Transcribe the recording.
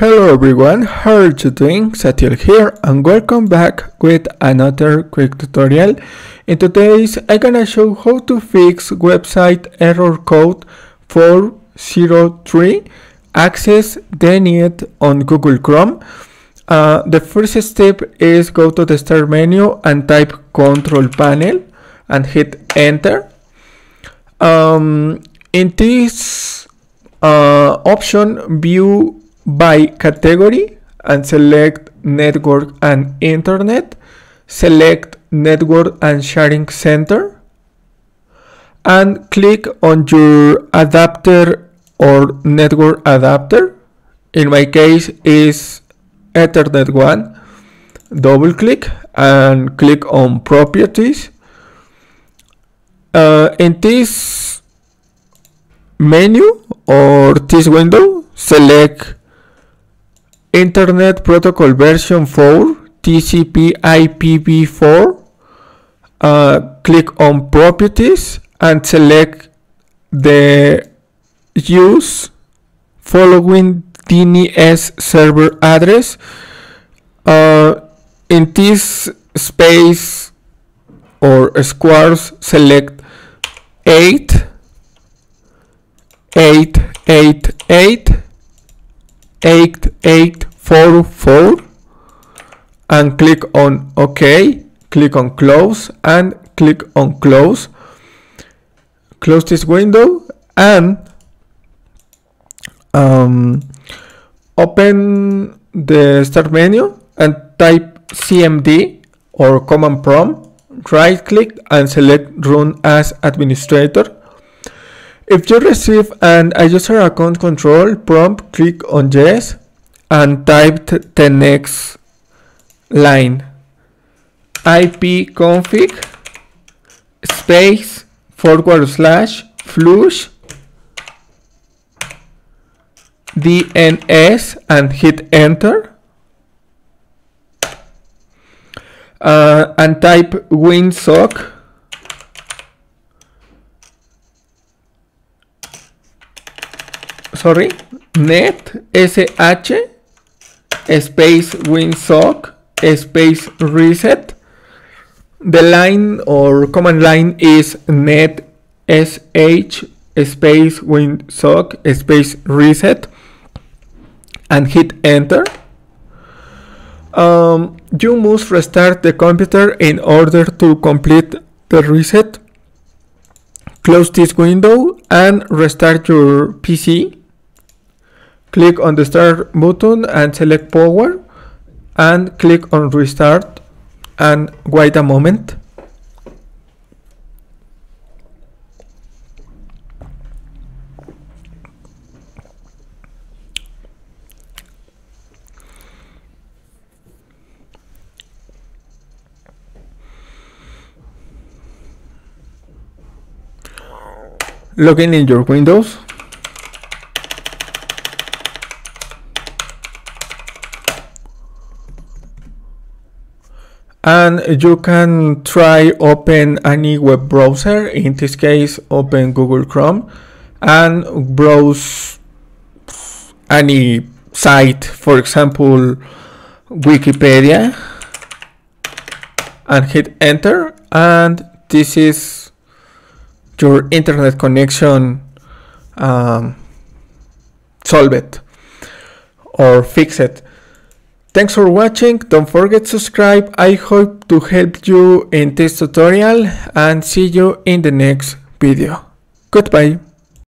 Hello everyone, how are you doing? Satiel here and welcome back with another quick tutorial. In today's I'm gonna show how to fix website error code 403 access denied on Google Chrome. The first step is go to the start menu and type control panel and hit enter. In this option, view by category and select network and internet, select network and sharing center and click on your adapter or network adapter. In my case is Ethernet 1. Double click and click on properties. In this menu or this window, select Internet Protocol version 4 TCP IPv4. Click on properties and select the use following DNS server address. In this space or squares, select 8844 and click on OK, click on close and click on close. Close this window and open the start menu and type CMD or command prompt, right click and select run as administrator. If you receive an user account control prompt, click on yes and type the next line, ipconfig space /flush DNS and hit enter. And type winsock net sh space winsock space reset. The line or command line is net sh space winsock space reset and hit enter. You must restart the computer in order to complete the reset. Close this window and restart your PC. Click on the start button and select power and click on restart and wait a moment. Login in your Windows. And you can try open any web browser, in this case open Google Chrome and browse any site, for example Wikipedia, and hit enter, and this is your internet connection solved or fixed. Thanks for watching. Don't forget to subscribe. I hope to help you in this tutorial and see you in the next video. Goodbye.